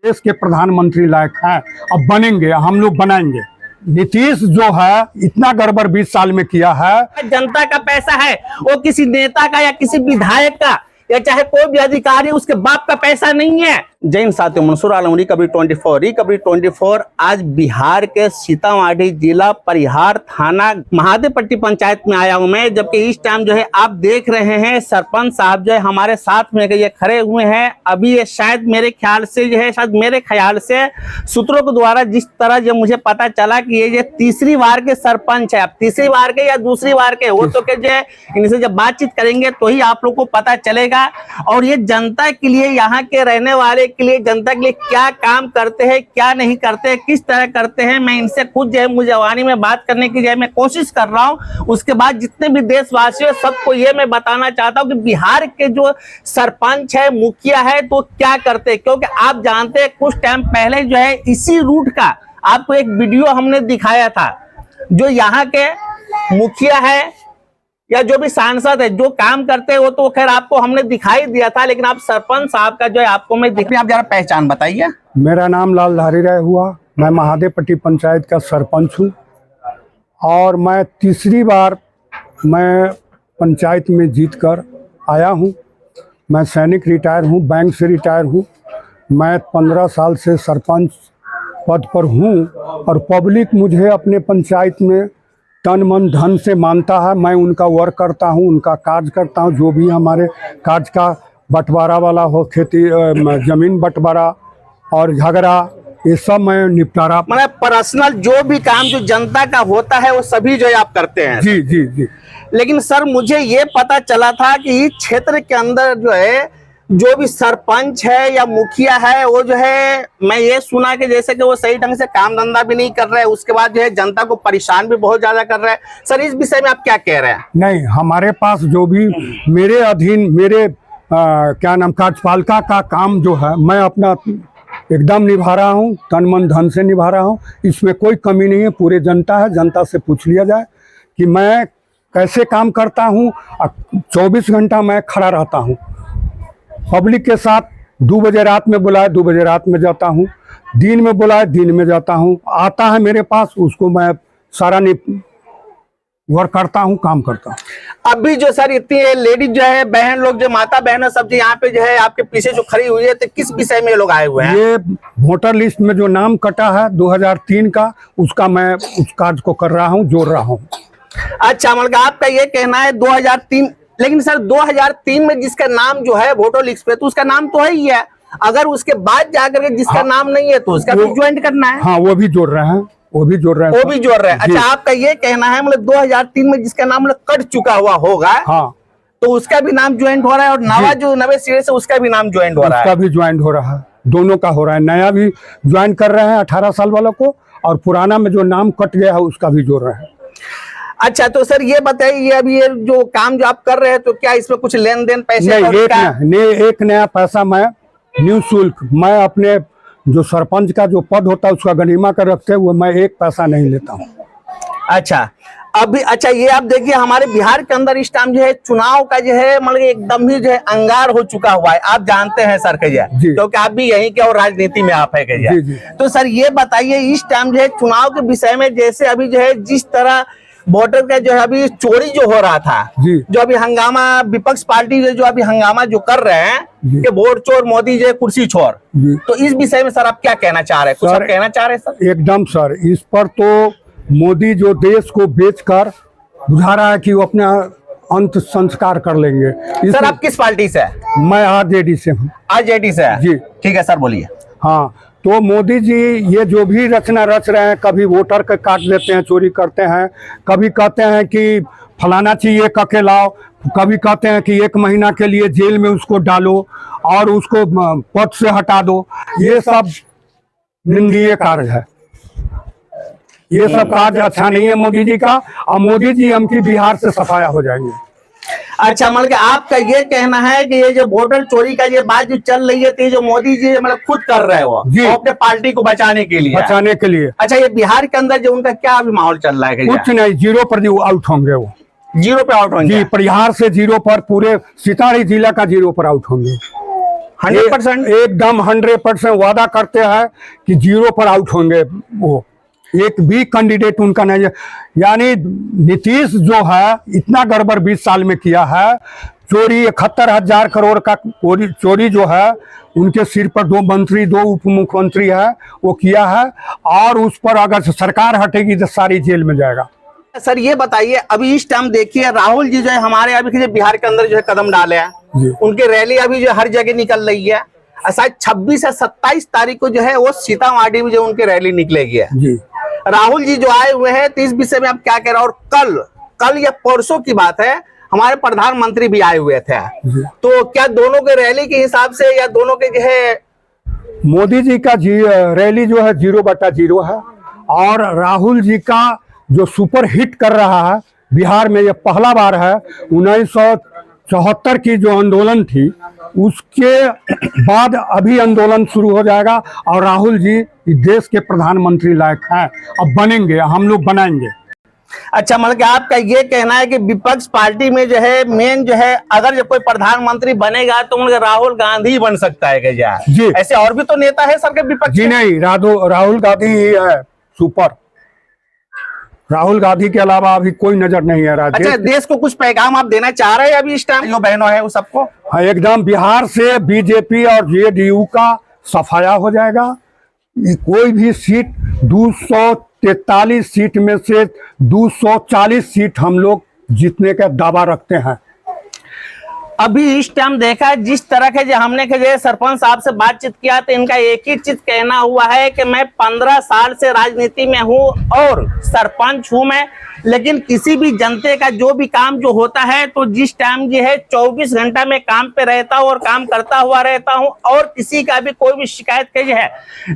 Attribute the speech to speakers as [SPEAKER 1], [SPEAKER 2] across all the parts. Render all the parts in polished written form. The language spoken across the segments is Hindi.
[SPEAKER 1] देश के प्रधानमंत्री लायक हैं, अब बनेंगे, हम लोग बनाएंगे। नीतीश जो है इतना गड़बड़ 20 साल में किया है।
[SPEAKER 2] जनता का पैसा है, वो किसी नेता का या किसी विधायक का या चाहे कोई भी अधिकारी, उसके बाप का पैसा नहीं है। जय हिंद साथियों, मंसूर आलम, रिकवरी 24 आज बिहार के सीतामढ़ी जिला परिहार थाना महादेवपट्टी पंचायत में आया हूं मैं, जबकि इस टाइम जो है आप देख रहे हैं सरपंच साहब जो है हमारे साथ में ये खड़े हुए हैं। अभी ये शायद मेरे ख्याल से सूत्रों के द्वारा जिस तरह जो मुझे पता चला कि ये तीसरी बार के सरपंच है। अब तीसरी बार के या दूसरी बार के वो तो जो है इनसे जब बातचीत करेंगे तो ही आप लोग को पता चलेगा। और ये जनता के लिए, यहाँ के रहने वाले के लिए, जनता के लिए क्या काम करते हैं, क्या नहीं करते हैं, किस तरह करते हैं, मैं इनसे खुद जो है मुझे वाणी में बात करने की जो है मैं कोशिश कर रहा हूं। उसके बाद जितने भी देशवासियों सबको ये मैं बताना चाहता हूं कि बिहार के जो सरपंच है, मुखिया है, तो क्या करते हैं। क्योंकि आप जानते हैं कुछ टाइम पहले जो है इसी रूट का आपको एक वीडियो हमने दिखाया था। जो यहाँ के मुखिया है या जो भी सांसद है जो काम करते हैं वो तो खैर आपको हमने दिखाई दिया था, लेकिन आप सरपंच साहब का जो है आपको मैं दिख रही, आप जरा पहचान बताइए।
[SPEAKER 1] मेरा नाम लालधारी राय हुआ, मैं महादेवपट्टी पंचायत का सरपंच हूँ और मैं तीसरी बार मैं पंचायत में जीत कर आया हूँ। मैं सैनिक रिटायर हूँ, बैंक से रिटायर हूँ। मैं 15 साल से सरपंच पद पर हूँ और पब्लिक मुझे अपने पंचायत में तन मन धन से मानता है। मैं उनका वर्क करता हूं, उनका कार्य करता हूं। जो भी हमारे कार्य का बंटवारा वाला हो, खेती जमीन बंटवारा और झगड़ा, ये सब मैं निपटारा,
[SPEAKER 2] मतलब पर्सनल जो भी काम जो जनता का होता है वो सभी जो है आप करते हैं।
[SPEAKER 1] जी जी जी।
[SPEAKER 2] लेकिन सर मुझे ये पता चला था कि इस क्षेत्र के अंदर जो है जो भी सरपंच है या मुखिया है वो जो है, मैं ये सुना कि जैसे कि वो सही ढंग से काम धंधा भी नहीं कर रहे हैं, उसके बाद जो है जनता को परेशान भी बहुत ज्यादा कर रहे हैं। सर इस विषय में आप क्या कह रहे हैं?
[SPEAKER 1] नहीं, हमारे पास जो भी मेरे अधीन मेरे कार्यपालिका का काम जो है मैं अपना एकदम निभा रहा हूँ, तन मन धन से निभा रहा हूँ। इसमें कोई कमी नहीं है। पूरे जनता है, जनता से पूछ लिया जाए कि मैं कैसे काम करता हूँ। 24 घंटा मैं खड़ा रहता हूँ पब्लिक के साथ। 2 बजे रात में बुलाए 2 बजे रात में जाता हूँ, दिन में बुलाए दिन में जाता हूँ। आता है मेरे पास, उसको मैं सारा वर्क करता हूँ, काम करता हूँ।
[SPEAKER 2] अभी जो सर इतनी लेडीज जो है, बहन लोग जो माता बहन सब जो यहाँ पे जो है आपके पीछे जो खड़ी हुई है, तो किस विषय में लोग आए हुए हैं?
[SPEAKER 1] ये वोटर लिस्ट में जो नाम कटा है 2003 का, उसका मैं उस कार्य को कर रहा हूँ, जोड़ रहा हूँ।
[SPEAKER 2] अच्छा, मतलब आपका ये कहना है 2003, लेकिन सर 2003 में जिसका नाम जो है वोटर लिस्ट पे, तो उसका नाम तो है ही है। अगर उसके बाद जाकर के जिसका नाम नहीं है तो उसका भी ज्वाइन करना है।
[SPEAKER 1] हाँ, वो भी जोड़ रहे हैं, वो भी जोड़ रहे हैं।
[SPEAKER 2] अच्छा, आपका ये कहना है मतलब 2003 में जिसका नाम कट चुका हुआ होगा,
[SPEAKER 1] हाँ,
[SPEAKER 2] तो उसका भी नाम ज्वाइन हो रहा है, और नवा जो नवे सिरे से उसका भी नाम ज्वाइन हो रहा है।
[SPEAKER 1] उसका भी ज्वाइन हो रहा है, दोनों का हो रहा है। नया भी ज्वाइन कर रहे हैं 18 साल वालों को, और पुराना में जो नाम कट गया है उसका भी जोड़ रहे हैं।
[SPEAKER 2] अच्छा, तो सर ये बताइए, अभी ये जो काम जो आप कर रहे हैं तो क्या इसमें कुछ लेन देन पैसे?
[SPEAKER 1] नहीं, एक नया पैसा मैं निःशुल्क, मैं अपने जो सरपंच का जो पद होता है उसका गनीमा कर रखते हुए मैं एक पैसा नहीं लेता हूँ।
[SPEAKER 2] अच्छा, अभी अच्छा ये आप देखिए हमारे बिहार के अंदर इस टाइम जो है चुनाव का जो है मतलब एकदम ही जो है अंगार हो चुका हुआ है। आप जानते हैं सर कहिए, क्योंकि आप भी यहीं के और राजनीति में आप है कहिए। तो सर ये बताइए इस टाइम जो है चुनाव के विषय में, जैसे अभी जो है जिस तरह वोटर का जो है अभी चोरी जो हो रहा था, जो अभी हंगामा विपक्ष पार्टी जो अभी हंगामा जो कर रहे हैं कि वोट चोर मोदी जो कुर्सी चोर, तो इस विषय में सर आप क्या कहना चाह रहे हैं? कुछ आप कहना चाह रहे हैं सर?
[SPEAKER 1] एकदम सर, इस पर तो मोदी जो देश को बेचकर बुझा रहा है कि वो अपना अंत संस्कार कर लेंगे।
[SPEAKER 2] सर आप किस पार्टी से?
[SPEAKER 1] मैं आरजेडी से हूँ।
[SPEAKER 2] आरजेडी से जी, ठीक है सर बोलिए।
[SPEAKER 1] हाँ, तो मोदी जी ये जो भी रचना रच रहे हैं, कभी वोटर के काट लेते हैं, चोरी करते हैं, कभी कहते हैं कि फलाना चीज ये करके लाओ, कभी कहते हैं कि 1 महीना के लिए जेल में उसको डालो और उसको पद से हटा दो। ये सब निंदनीय कार्य है, ये सब कार्य अच्छा नहीं है मोदी जी का। और मोदी जी हमकी बिहार से सफाया हो जाएंगे।
[SPEAKER 2] अच्छा, मतलब आपका ये कहना है कि ये जो वोटर चोरी का ये बात जो चल रही है, जो मोदी जी मतलब खुद कर रहे हो अपने पार्टी को बचाने के लिए। अच्छा, ये बिहार के अंदर जो उनका क्या अभी माहौल चल रहा है?
[SPEAKER 1] कुछ नहीं, 0 पर आउट होंगे, वो
[SPEAKER 2] 0 पे आउट होंगे।
[SPEAKER 1] जी, परिहार से 0 पर, पूरे सीतामढ़ी जिला का 0 पर आउट होंगे।
[SPEAKER 2] 100%।
[SPEAKER 1] एकदम 100% वादा करते हैं कि 0 पर आउट होंगे। वो एक भी कैंडिडेट उनका नहीं है। यानी नीतीश जो है इतना गड़बड़ 20 साल में किया है। चोरी 71,000 करोड़ का चोरी जो है उनके सिर पर 2 मंत्री 2 उप मुख्यमंत्री है वो किया है। और उस पर अगर सरकार हटेगी तो सारी जेल में जाएगा।
[SPEAKER 2] सर ये बताइए, अभी इस टाइम देखिए राहुल जी जो है हमारे अभी जो बिहार के अंदर जो है कदम डाले हैं, उनकी रैली अभी जो हर जगह निकल रही है। शायद 26 से 27 तारीख को जो है वो सीतामढ़ी में जो उनकी रैली निकलेगी है।
[SPEAKER 1] जी
[SPEAKER 2] राहुल जी जो आए हुए हैं तो इस विषय में आप क्या कह रहे हैं? और कल या परसों की बात है हमारे प्रधानमंत्री भी आए हुए थे, तो क्या दोनों के रैली के हिसाब से या दोनों के जो है
[SPEAKER 1] मोदी जी का रैली जो है 0/0 है और राहुल जी का जो सुपर हिट कर रहा है बिहार में ये पहला बार है। 1974 की जो आंदोलन थी उसके बाद अभी आंदोलन शुरू हो जाएगा और राहुल जी देश के प्रधानमंत्री लायक हैं। अब बनेंगे, हम लोग बनाएंगे।
[SPEAKER 2] अच्छा, मतलब कि आपका ये कहना है कि विपक्ष पार्टी में जो है मेन जो है अगर जब कोई प्रधानमंत्री बनेगा तो मतलब राहुल गांधी बन सकता है क्या?
[SPEAKER 1] जी,
[SPEAKER 2] ऐसे और भी तो नेता है सर के विपक्ष? जी
[SPEAKER 1] नहीं, राहुल गांधी ही है सुपर। राहुल गांधी के अलावा अभी कोई नजर नहीं है राज्य।
[SPEAKER 2] अच्छा, देश को कुछ पैगाम आप देना चाह रहे हैं अभी इस टाइम जो बहनों है वो सबको?
[SPEAKER 1] हाँ, एकदम बिहार से बीजेपी और जेडीयू का सफाया हो जाएगा। कोई भी सीट 243 सीट में से 240 सीट हम लोग जीतने का दावा रखते हैं।
[SPEAKER 2] अभी इस टाइम देखा है जिस तरह के जो हमने के सरपंच साहब से बातचीत किया तो इनका एक ही चीज कहना हुआ है कि मैं 15 साल से राजनीति में हूं और सरपंच हूं मैं, लेकिन किसी भी जनते का जो भी काम जो होता है तो जिस टाइम जो है 24 घंटा में काम पे रहता हूं और काम करता हुआ रहता हूं और किसी का भी कोई भी शिकायत के जो है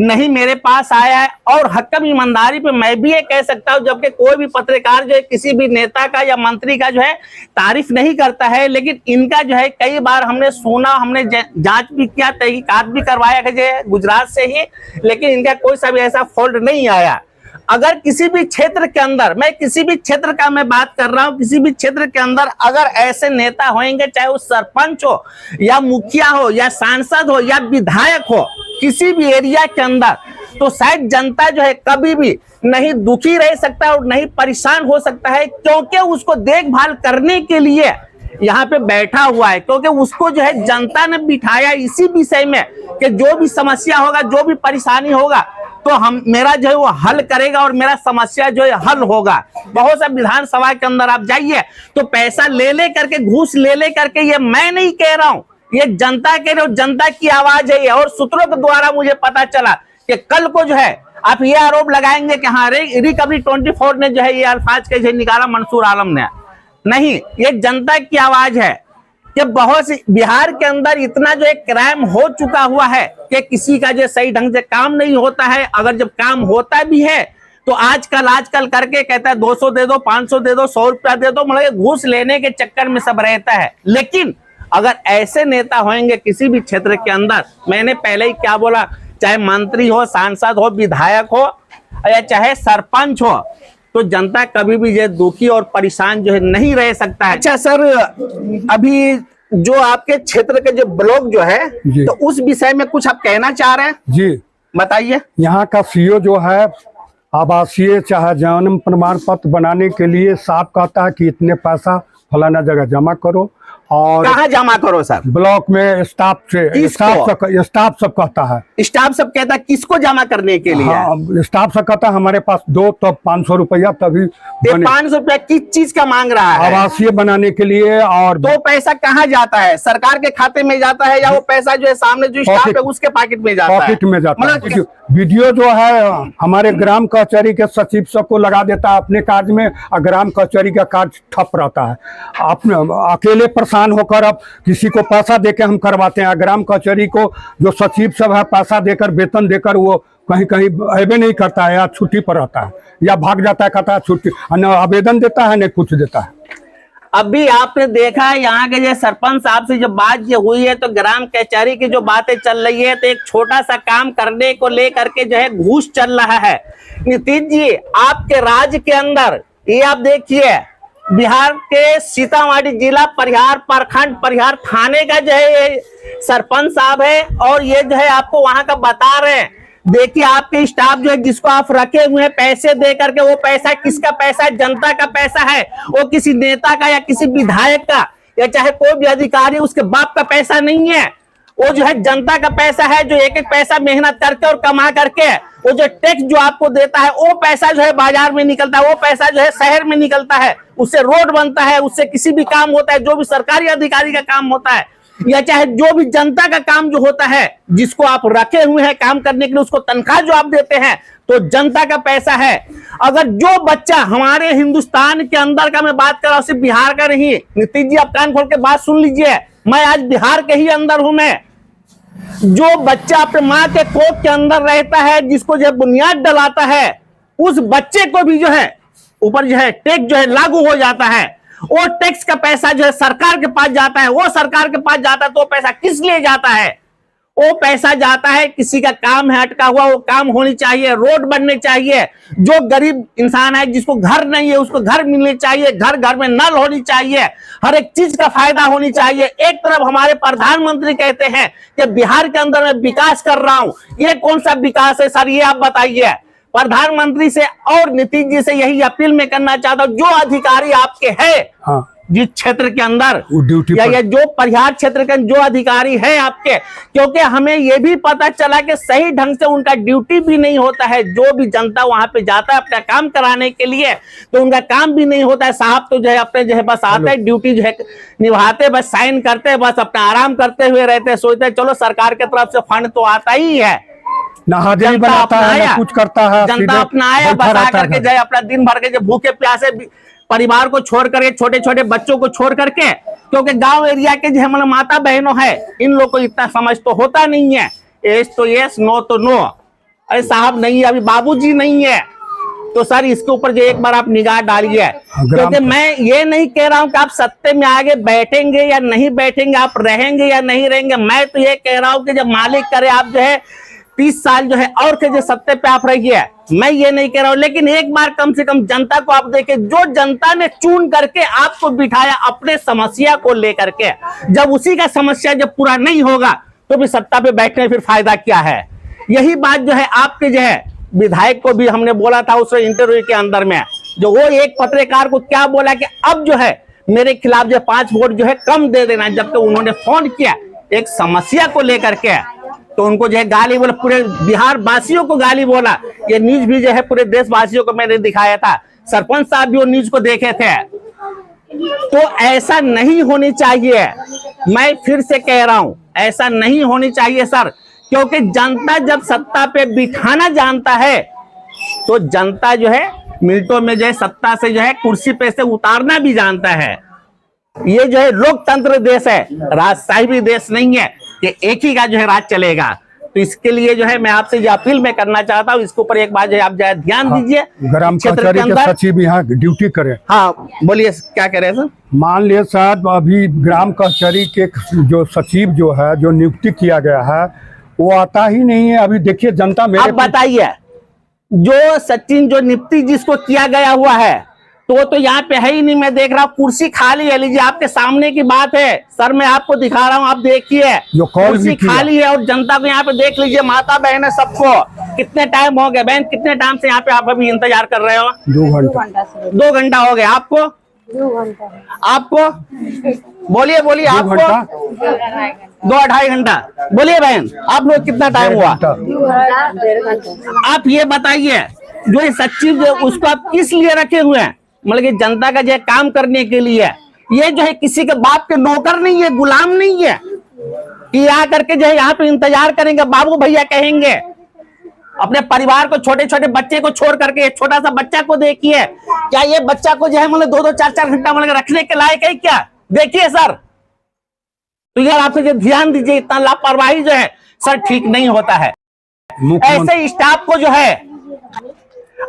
[SPEAKER 2] नहीं मेरे पास आया है। और हक्कम ईमानदारी पे मैं भी ये कह सकता हूं, जबकि कोई भी पत्रकार जो है किसी भी नेता का या मंत्री का जो है तारीफ नहीं करता है, लेकिन इनका जो है कई बार हमने सुना, हमने जांच भी किया, तहकीकात भी करवाया है गुजरात से ही, लेकिन इनका कोई सा भी ऐसा फॉल्ट नहीं आया। अगर किसी भी क्षेत्र के अंदर, मैं किसी भी क्षेत्र का मैं बात कर रहा हूं, किसी भी क्षेत्र के अंदर अगर ऐसे नेता होंगे, चाहे वो सरपंच हो या मुखिया हो या सांसद हो या विधायक हो, किसी भी एरिया के अंदर, तो शायद जनता जो है कभी भी नहीं दुखी रह सकता और नहीं परेशान हो सकता है, क्योंकि उसको देखभाल करने के लिए यहाँ पे बैठा हुआ है, क्योंकि उसको जो है जनता ने बिठाया इसी विषय में कि जो भी समस्या होगा, जो भी परेशानी होगा तो मेरा जो है वो हल करेगा और मेरा समस्या जो है हल होगा। बहुत सा विधानसभा के अंदर आप जाइए तो पैसा ले करके, घूस ले करके, ये मैं नहीं कह रहा हूं, ये जनता कह रहे हो, जनता की आवाज है। और सूत्रों के द्वारा मुझे पता चला कि कल को जो है आप ये आरोप लगाएंगे कि हाँ रिकवरी 24 ने जो है ये अल्फाज कैसे निकाला मंसूर आलम ने, नहीं, ये जनता की आवाज है कि बहुत सी बिहार के अंदर इतना जो है क्राइम हो चुका हुआ है कि किसी का जो सही ढंग से काम नहीं होता है। अगर जब काम होता भी है तो आजकल करके कहता है 200 दे दो, 500 दे दो, 100 रुपया दे दो, मतलब घूस लेने के चक्कर में सब रहता है। लेकिन अगर ऐसे नेता होंगे किसी भी क्षेत्र के अंदर, मैंने पहले ही क्या बोला, चाहे मंत्री हो, सांसद हो, विधायक हो या चाहे सरपंच हो, तो जनता कभी भी ये दुखी और परेशान जो है नहीं रह सकता है। अच्छा सर, अभी जो आपके क्षेत्र के जो ब्लॉक जो है तो उस विषय में कुछ आप कहना चाह रहे हैं? जी बताइए।
[SPEAKER 1] यहाँ का सीओ जो है आवासीय चाहे जन्म प्रमाण पत्र बनाने के लिए साफ कहता है कि इतने पैसा फलाना जगह जमा करो, और
[SPEAKER 2] कहाँ जमा करो सर?
[SPEAKER 1] ब्लॉक में स्टाफ से, स्टाफ सब कहता है।
[SPEAKER 2] स्टाफ सब कहता है किसको जमा करने के लिए?
[SPEAKER 1] हाँ, स्टाफ सब कहता है हमारे पास दो, तब 500 रुपया तभी।
[SPEAKER 2] 500 रुपया किस चीज का मांग रहा है?
[SPEAKER 1] आवासीय बनाने के लिए। और
[SPEAKER 2] तो पैसा कहाँ जाता है? सरकार के खाते में जाता है या वो पैसा जो है सामने जो स्टाफ है उसके पॉकेट में जाता है?
[SPEAKER 1] पॉकेट में जाता है। वीडियो जो है हमारे ग्राम कचहरी के सचिव सबको लगा देता है अपने कार्य में, और ग्राम कचहरी का कार्य ठप रहता है। अपने अकेले परेशान होकर अब किसी को पैसा देकर हम करवाते हैं। ग्राम कचहरी को जो सचिव सब है पैसा देकर, वेतन देकर, वो कहीं कहीं अबे नहीं करता है या छुट्टी पर रहता है या भाग जाता है, कहता है छुट्टी, न आवेदन देता है न कुछ देता है।
[SPEAKER 2] अभी आपने देखा है यहाँ के जो सरपंच साहब से जो बात जो हुई है, तो ग्राम कचहरी की जो बातें चल रही है, तो एक छोटा सा काम करने को लेकर के जो है घूस चल रहा है। नीतीश जी, आपके राज्य के अंदर ये आप देखिए बिहार के सीतामढ़ी जिला परिहार प्रखंड परिहार थाने का जो है ये सरपंच साहब है, और ये जो है आपको वहां का बता रहे हैं। देखिए आपके स्टाफ जो है जिसको आप रखे हुए हैं पैसे दे करके, वो पैसा किसका पैसा है? जनता का पैसा है। वो किसी नेता का या किसी विधायक का या चाहे कोई भी अधिकारी उसके बाप का पैसा नहीं है। वो जो है जनता का पैसा है, जो एक एक पैसा मेहनत करके और कमा करके वो जो टैक्स जो आपको देता है, वो पैसा जो है बाजार में निकलता है, वो पैसा जो है शहर में निकलता है, उससे रोड बनता है, उससे किसी भी काम होता है, जो भी सरकारी अधिकारी का काम होता है या चाहे जो भी जनता का काम जो होता है, जिसको आप रखे हुए हैं काम करने के लिए, उसको तनख्वाह जो आप देते हैं, तो जनता का पैसा है। अगर जो बच्चा हमारे हिंदुस्तान के अंदर का मैं बात कर रहा हूं, सिर्फ बिहार का नहीं, नीतीश जी आप कान खोल के बात सुन लीजिए, मैं आज बिहार के ही अंदर हूं। मैं जो बच्चा अपने माँ के कोख के अंदर रहता है, जिसको जो बुनियाद डलाता है, उस बच्चे को भी जो है ऊपर जो है टैक्स जो है लागू हो जाता है। वो टैक्स का पैसा जो है सरकार के पास जाता है, वो सरकार के पास जाता है तो वो पैसा किस लिए जाता है? वो पैसा जाता है किसी का काम है अटका हुआ, वो काम होनी चाहिए, रोड बनने चाहिए। जो गरीब इंसान है जिसको घर नहीं है उसको घर मिलने चाहिए, घर घर में नल होनी चाहिए, हर एक चीज का फायदा होनी चाहिए। एक तरफ हमारे प्रधानमंत्री कहते हैं कि बिहार के अंदर मैं विकास कर रहा हूं, ये कौन सा विकास है सर? ये आप बताइए। प्रधानमंत्री से और नीतीश जी से यही अपील मैं करना चाहता हूं, जो अधिकारी आपके हैं
[SPEAKER 1] हाँ,
[SPEAKER 2] जिस क्षेत्र के अंदर
[SPEAKER 1] ड्यूटी
[SPEAKER 2] या जो परिहार क्षेत्र के जो अधिकारी है आपके, क्योंकि हमें यह भी पता चला कि सही ढंग से उनका ड्यूटी भी नहीं होता है। जो भी जनता वहां पे जाता है अपना काम कराने के लिए, तो उनका काम भी नहीं होता है। साहब तो जो है अपने जो है बस आते हैं, ड्यूटी जो है निभाते, बस साइन करते, बस अपना आराम करते हुए रहते, सोचते चलो सरकार की तरफ से फंड तो आता ही है,
[SPEAKER 1] ना हाजिरी बनाता है ना कुछ करता है,
[SPEAKER 2] जनता अपना आया बस आकर के जाए अपना दिन भर के जो भूखे प्यासे परिवार को छोड़ करके, छोटे छोटे बच्चों को छोड़ करके, क्योंकि गांव एरिया के जो हमारे माता बहनों है, इन लोग को इतना समझ तो होता नहीं है। यस तो यस, नो तो नो। अरे साहब नहीं, अभी बाबूजी नहीं है, तो सर इसके ऊपर जो एक बार आप निगाह डालिए। क्योंकि मैं ये नहीं कह रहा हूं कि आप सत्ते में आगे बैठेंगे या नहीं बैठेंगे, आप रहेंगे या नहीं रहेंगे। मैं तो ये कह रहा हूं कि जब मालिक करे आप जो है 30 साल जो है और के जो सत्ते पे आप रहिए, मैं ये नहीं कह रहा हूं, लेकिन एक बार कम से कम जनता को आप देखें। जो जनता ने चुन करके आपको बिठाया अपने समस्या को लेकर के, जब उसी का समस्या जब पूरा नहीं होगा तो भी सत्ता पे बैठने फिर फायदा क्या है? यही बात जो है आपके जो है विधायक को भी हमने बोला था उस इंटरव्यू के अंदर में, जो वो एक पत्रकार को क्या बोला कि अब जो है मेरे खिलाफ जो 5 वोट जो है कम दे देना। जबकि उन्होंने फोन किया एक समस्या को लेकर के, तो उनको जो है गाली बोला, पूरे बिहार वासियों को गाली बोला। ये न्यूज भी जो है पूरे देशवासियों को मैंने दिखाया था, सरपंच साहब भी वो न्यूज को देखे थे। तो ऐसा नहीं होनी चाहिए, मैं फिर से कह रहा हूं ऐसा नहीं होनी चाहिए सर, क्योंकि जनता जब सत्ता पे बिठाना जानता है तो जनता जो है मिनटों में जो है सत्ता से जो है कुर्सी पे से उतारना भी जानता है। ये जो है लोकतंत्र देश है, राजशाही देश नहीं है कि एक ही का जो है राज चलेगा। तो इसके लिए जो है मैं आपसे जो अपील मैं करना चाहता हूँ, इसके ऊपर एक बार जो है आप जो ध्यान दीजिए।
[SPEAKER 1] ग्राम कचहरी के सचिव यहाँ ड्यूटी करें।
[SPEAKER 2] हाँ बोलिए, क्या कह रहे हैं सर?
[SPEAKER 1] मान लिया साहब अभी ग्राम कचहरी के जो सचिव जो है, जो नियुक्ति किया गया है, वो आता ही नहीं है। अभी देखिए जनता मेरे,
[SPEAKER 2] आप बताइए, जो सचिन जो नियुक्ति जिसको किया गया हुआ है तो यहाँ पे है ही नहीं। मैं देख रहा हूँ कुर्सी खाली है, लीजिए आपके सामने की बात है सर, मैं आपको दिखा रहा हूँ, आप देखिए कुर्सी खाली है और जनता को यहाँ पे देख लीजिए, माता बहन है सबको। कितने टाइम हो गए बहन, कितने टाइम से यहाँ पे आप अभी इंतजार कर रहे हो?
[SPEAKER 1] 2 घंटा।
[SPEAKER 2] 2 घंटा हो गए आपको?
[SPEAKER 3] 2 घंटा।
[SPEAKER 2] आपको बोलिए बोलिए, आपको 2-2.5 घंटा। बोलिए बहन, आप लोग कितना टाइम हुआ?
[SPEAKER 3] 1.5 घंटा।
[SPEAKER 2] आप ये बताइए, जो ये सचिव जो उसको आप किस लिए रखे हुए हैं? मतलब कि जनता का जो है काम करने के लिए। ये जो है किसी के बाप के नौकर नहीं है, गुलाम नहीं है कि आ करके जो है यहाँ पे इंतजार करेंगे, बाबू भैया कहेंगे। अपने परिवार को, छोटे छोटे बच्चे को छोड़ करके, छोटा सा बच्चा को देखिए, क्या ये बच्चा को जो है मतलब 2-2, 4-4 घंटा मतलब रखने के लायक है क्या? देखिए सर, तो यार आप जो ध्यान दीजिए, इतना लापरवाही जो है सर ठीक नहीं होता है। ऐसे स्टाफ को जो है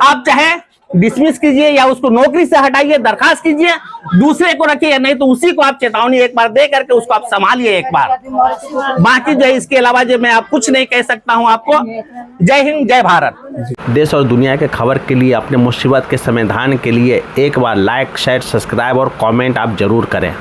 [SPEAKER 2] आप चाहे डिसमिस कीजिए या उसको नौकरी से हटाइए, दरखास्त कीजिए, दूसरे को रखिए, नहीं तो उसी को आप चेतावनी एक बार दे करके उसको आप संभालिए एक बार। बाकी जो है इसके अलावा जो मैं आप कुछ नहीं कह सकता हूं आपको। जय हिंद, जय भारत। देश और दुनिया के खबर के लिए, अपने मुसीबत के समाधान के लिए एक बार लाइक, शेयर, सब्सक्राइब और कमेंट आप जरूर करें।